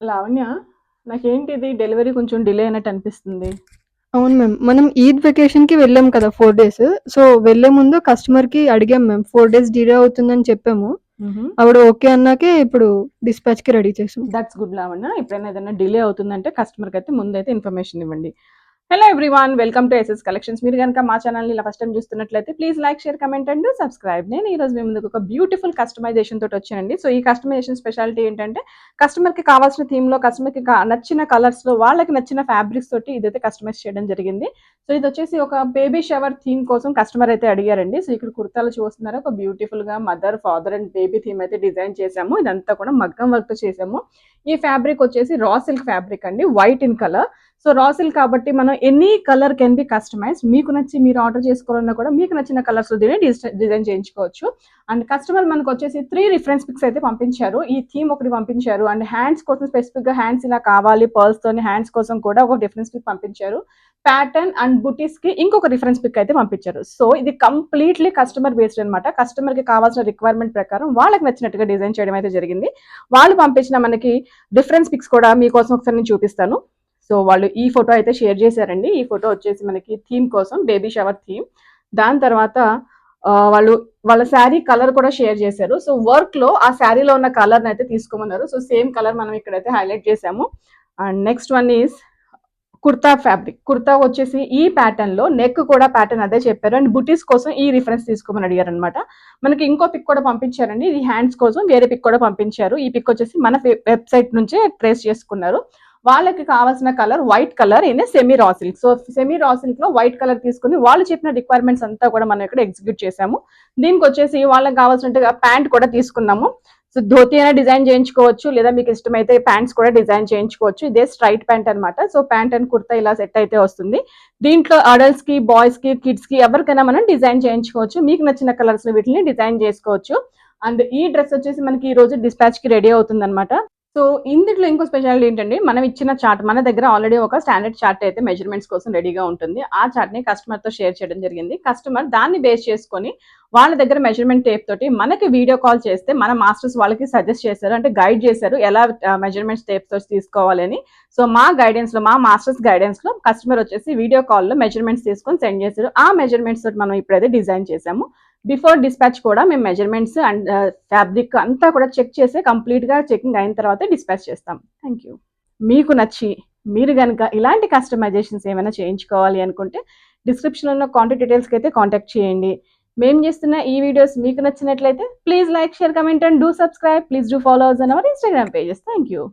Lavanya, నాకేంటిది delivery కొంచెం delay అయినట్టు అనిపిస్తుంది. అవును మ్యామ్. మనం ఈద్ వెకేషన్‌కి వెళ్ళాం కదా! 4 డేస్. సో, వెళ్ళే ముందు కస్టమర్‌కి అడిగాం మ్యామ్. 4 డేస్ డిలే అవుతుందని చెప్పాము. ఆవిడ ఓకే అన్నాకే ఇప్పుడు డిస్పాచ్‌కి రెడీ చేసాం. That's good Lavanya. ఎప్పుడైనా ఏదైనా డిలే అవుతుందంటే కస్టమర్కి అయితే ముందైతే ఇన్ఫర్మేషన్ ఇవ్వండి. Hello everyone, welcome to SS collections. మీరు కనుక మా ఛానల్ని ఇలా ఫస్ట్ టైం చూస్తున్నట్లయితే please like, share, comment and subscribe. నేను ఈ రోజు మీ ముందుకు ఒక బ్యూటిఫుల్ కస్టమైజేషన్ తోటి వచ్చానండి. సో ఈ కస్టమైజేషన్ స్పెషాలిటీ ఏంటంటే కస్టమర్కి కావాల్సిన థీమ్లో, కస్టమర్కి నచ్చిన కలర్స్లో, వాళ్ళకి నచ్చిన ఫ్యాబ్రిక్స్ తోటి ఇదైతే కస్టమైజ్ చేయడం జరిగింది. సో ఇది వచ్చేసి ఒక బేబీ షవర్ థీమ్ కోసం కస్టమర్ అయితే అడిగారండి. సో ఇక్కడ కుర్తాలు చూస్తున్నారు, ఒక బ్యూటిఫుల్గా mother, father and baby theme అయితే డిజైన్ చేశాము. ఇదంతా కూడా మగ్గం వర్క్ చేసాము. ఈ ఫ్యాబ్రిక్ వచ్చేసి రా సిల్క్ ఫ్యాబ్రిక్ అండి, white in colour. So raw silk కాబట్టి మనం any colour can be customize. మీకు నచ్చి మీరు ఆర్డర్ చేసుకోవాలన్నా కూడా మీకు నచ్చిన కలర్స్ దీన్ని డిజైన్ చేయించుకోవచ్చు. అండ్ కస్టమర్ మనకు వచ్చేసి 3 రిఫరెన్స్ పిక్స్ అయితే పంపించారు. ఈ థీమ్ ఒకటి పంపించారు. అండ్ హ్యాండ్స్ కోసం స్పెసిఫిక్ గా హ్యాండ్స్ ఇలా కావాలి పర్ల్స్ తోని, హ్యాండ్స్ కోసం కూడా ఒక రిఫరెన్స్ పిక్ పంపించారు. ప్యాటర్న్ అండ్ బుటీస్ కి ఇంకొక రిఫరెన్స్ పిక్ అయితే పంపించారు. సో ఇది కంప్లీట్లీ కస్టమర్ బేస్డ్ అనమాట. కస్టమర్ కి కావాల్సిన రిక్వైర్మెంట్ ప్రకారం వాళ్ళకి నచ్చినట్టుగా డిజైన్ చేయడం అయితే జరిగింది. వాళ్ళు పంపించిన మనకి డిఫరెన్స్ పిక్స్ కూడా మీకోసం ఒకసారి నేను చూపిస్తాను. సో వాళ్ళు ఈ ఫోటో అయితే షేర్ చేశారండి. ఈ ఫోటో వచ్చేసి మనకి థీమ్ కోసం బేబీ షవర్ థీమ్. దాని తర్వాత వాళ్ళు వాళ్ళ శారీ కలర్ కూడా షేర్ చేశారు. సో వర్క్ లో ఆ శారీలో ఉన్న కలర్ అయితే తీసుకోమన్నారు. సో సేమ్ కలర్ మనం ఇక్కడైతే హైలైట్ చేసాము. And next one is kurta fabric. Kurta వచ్చేసి ఈ ప్యాటర్న్ లో నెక్ కూడా ప్యాటర్న్ అదే చెప్పారు. అండ్ బుటీస్ కోసం ఈ రిఫరెన్స్ తీసుకోమని అడిగారు అనమాట. మనకి ఇంకో పిక్ కూడా పంపించారండి. ఇది హ్యాండ్స్ కోసం వేరే పిక్ కూడా పంపించారు. ఈ పిక్ వచ్చేసి మన వెబ్సైట్ నుంచే ట్రేస్ చేసుకున్నారు. వాళ్ళకి కావాల్సిన colour white colour in semi raw silk. So semi raw silk లో వైట్ కలర్ తీసుకుని వాళ్ళు చెప్పిన రిక్వైర్మెంట్స్ అంతా కూడా మనం ఇక్కడ ఎగ్జిక్యూట్ చేసాము. దీనికి వచ్చేసి వాళ్ళకి కావాల్సినట్టుగా ప్యాంట్ కూడా తీసుకున్నాము. సో ధోతి అయినా డిజైన్ చేయించుకోవచ్చు, లేదా మీకు ఇష్టమైతే ప్యాంట్స్ కూడా డిజైన్ చేయించుకోవచ్చు. ఇదే స్ట్రైట్ ప్యాంట్ అనమాట. సో ప్యాంట్ అండ్ కుర్తా ఇలా సెట్ అయితే వస్తుంది. దీంట్లో అడల్ట్స్ కి, బాయ్స్ కి, కిడ్స్ కి ఎవరికైనా మనం డిజైన్ చేయించుకోవచ్చు. మీకు నచ్చిన కలర్స్ వీటిని డిజైన్ చేసుకోవచ్చు. అండ్ ఈ డ్రెస్ వచ్చేసి మనకి ఈ రోజు డిస్పాచ్ కి రెడీ అవుతుంది అనమాట. సో ఇందులో ఇంకో స్పెషాలిటీ ఏంటంటే మనం ఇచ్చిన చార్ట్, మన దగ్గర ఆల్రెడీ ఒక స్టాండర్డ్ చార్ట్ అయితే మెజర్మెంట్స్ కోసం రెడీగా ఉంటుంది. ఆ చార్ట్ ని కస్టమర్ తో షేర్ చేయడం జరిగింది. కస్టమర్ దాన్ని బేస్ చేసుకొని వాళ్ళ దగ్గర మెజర్మెంట్ టేప్ తోటి మనకి వీడియో కాల్ చేస్తే మన మాస్టర్స్ వాళ్ళకి సజెస్ట్ చేశారు, అంటే గైడ్ చేశారు ఎలా మెజర్మెంట్స్ టేప్ తోటి తీసుకోవాలని. సో మా గైడెన్స్ లో, మా మాస్టర్స్ గైడెన్స్ లో కస్టమర్ వచ్చేసి వీడియో కాల్ లో మెజర్మెంట్స్ తీసుకొని సెండ్ చేశారు. ఆ మెజర్మెంట్స్ తోటి మనం ఇప్పుడైతే డిజైన్ చేసాము. బిఫోర్ డిస్పాచ్ కూడా మేము మెజర్మెంట్స్ అండ్ ఫ్యాబ్రిక్ అంతా కూడా చెక్ చేసి కంప్లీట్గా చెకింగ్ అయిన తర్వాత డిస్పాచ్ చేస్తాం. Thank you. మీకు నచ్చి మీరు కనుక ఇలాంటి కస్టమైజేషన్స్ ఏమైనా చేయించుకోవాలి అనుకుంటే డిస్క్రిప్షన్లో ఉన్న కాంటాక్ట్ డీటెయిల్స్కి అయితే కాంటాక్ట్ చేయండి. మేము చేస్తున్న ఈ వీడియోస్ మీకు నచ్చినట్లయితే please like, share, comment and do subscribe. Please do follow us on our Instagram pages. Thank you.